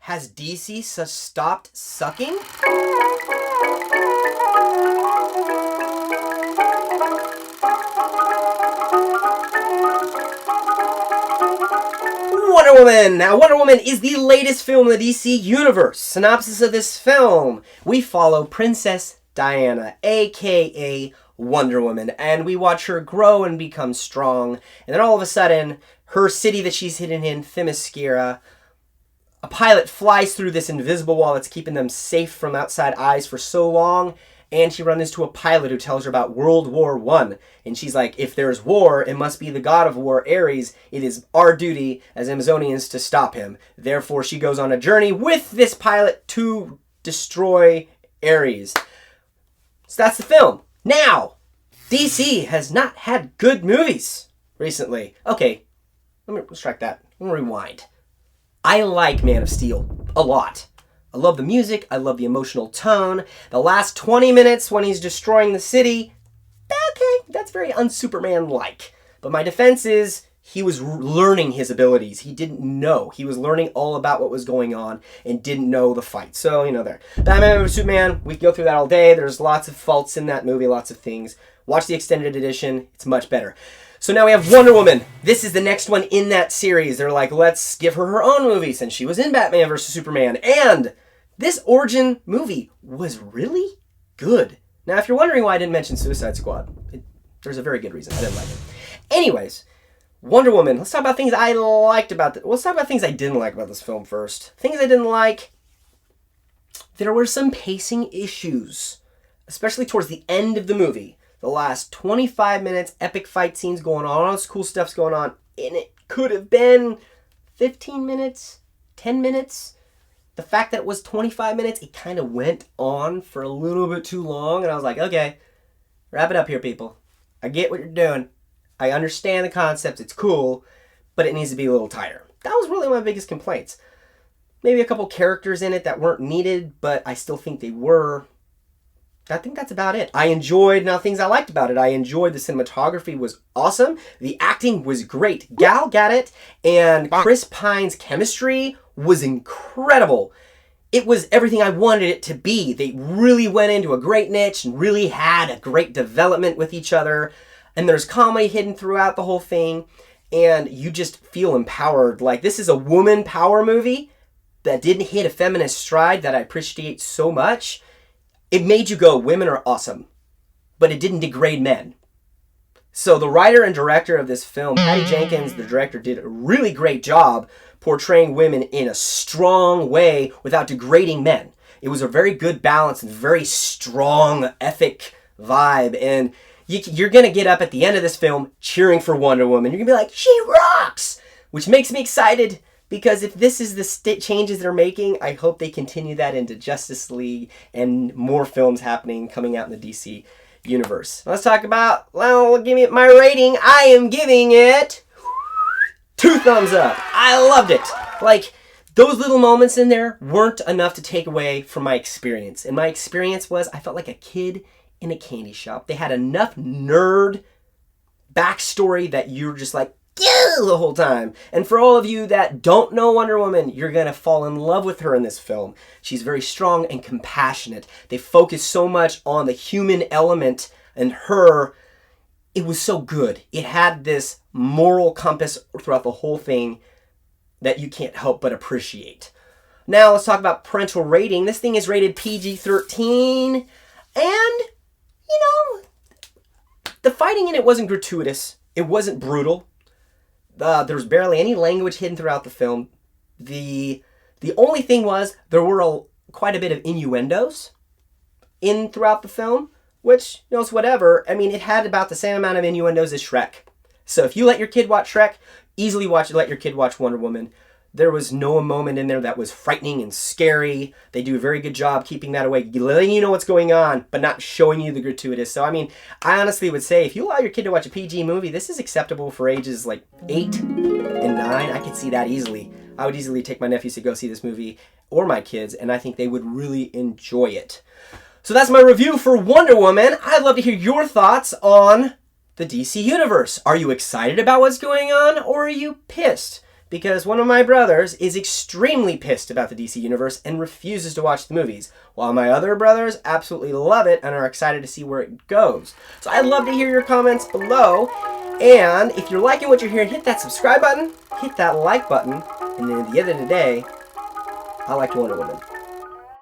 Has DC stopped sucking? Wonder Woman! Now, Wonder Woman is the latest film in the DC universe. Synopsis of this film. We follow Princess Diana, aka Wonder Woman, and we watch her grow and become strong. And then all of a sudden, her city that she's hidden in, Themyscira, a pilot flies through this invisible wall that's keeping them safe from outside eyes for so long, and she runs into a pilot who tells her about World War I. And she's like, if there's war, it must be the god of war, Ares. It is our duty as Amazonians to stop him. Therefore, she goes on a journey with this pilot to destroy Ares. So that's the film. Now, DC has not had good movies recently. Okay, let's track that. Let me rewind. I like Man of Steel a lot. I love the music. I love the emotional tone. The last 20 minutes when he's destroying the city, okay, that's very un-Superman-like. But my defense is he was learning his abilities. He didn't know. He was learning all about what was going on and didn't know the fight. So, there. Batman vs. Superman, we can go through that all day. There's lots of faults in that movie, lots of things. Watch the extended edition. It's much better. So now we have Wonder Woman. This is the next one in that series. They're like, let's give her her own movie since she was in Batman vs. Superman. And this origin movie was really good. Now, if you're wondering why I didn't mention Suicide Squad, there's a very good reason. I didn't like it. Anyways, Wonder Woman. Let's talk about things I liked about it. Let's talk about things I didn't like about this film first. Things I didn't like. There were some pacing issues, especially towards the end of the movie. The last 25 minutes, epic fight scenes going on, all this cool stuff's going on, and it could have been 15 minutes, 10 minutes. The fact that it was 25 minutes, it kind of went on for a little bit too long, and I was like, okay, wrap it up here, people. I get what you're doing. I understand the concept, it's cool, but it needs to be a little tighter. That was really my biggest complaints. Maybe a couple characters in it that weren't needed, but I still think they were. I think that's about it. Things I liked about it. I enjoyed the cinematography was awesome. The acting was great. Gal Gadot and Chris Pine's chemistry was incredible. It was everything I wanted it to be. They really went into a great niche and really had a great development with each other. And there's comedy hidden throughout the whole thing. And you just feel empowered. Like, this is a woman power movie that didn't hit a feminist stride that I appreciate so much. It made you go, women are awesome, but it didn't degrade men. So the writer and director of this film, Patty Jenkins, the director, did a really great job portraying women in a strong way without degrading men. It was a very good balance and very strong, epic vibe. And you're going to get up at the end of this film cheering for Wonder Woman. You're going to be like, she rocks! Which makes me excited. Because if this is the changes they're making, I hope they continue that into Justice League and more films coming out in the DC universe. Let's talk about, give me my rating. I am giving it 2 thumbs up. I loved it. Like, those little moments in there weren't enough to take away from my experience. And my experience was, I felt like a kid in a candy shop. They had enough nerd backstory that you're just like, the whole time. And for all of you that don't know Wonder Woman, you're going to fall in love with her in this film. She's very strong and compassionate. They focus so much on the human element in her. It was so good. It had this moral compass throughout the whole thing that you can't help but appreciate. Now let's talk about parental rating. This thing is rated PG-13. And, the fighting in it wasn't gratuitous. It wasn't brutal. There was barely any language hidden throughout the film. The only thing was there were quite a bit of innuendos throughout the film, which, it's whatever. I mean, it had about the same amount of innuendos as Shrek. So if you let your kid watch Shrek, easily let your kid watch Wonder Woman. There was no moment in there that was frightening and scary. They do a very good job keeping that away, letting you know what's going on, but not showing you the gratuitous. So, I honestly would say if you allow your kid to watch a PG movie, this is acceptable for ages like 8 and 9. I could see that easily. I would easily take my nephews to go see this movie, or my kids, and I think they would really enjoy it. So that's my review for Wonder Woman. I'd love to hear your thoughts on the DC Universe. Are you excited about what's going on, or are you pissed? because one of my brothers is extremely pissed about the DC Universe and refuses to watch the movies, while my other brothers absolutely love it and are excited to see where it goes. So I'd love to hear your comments below, and if you're liking what you're hearing, hit that subscribe button, hit that like button, and then at the end of the day, I liked Wonder Woman.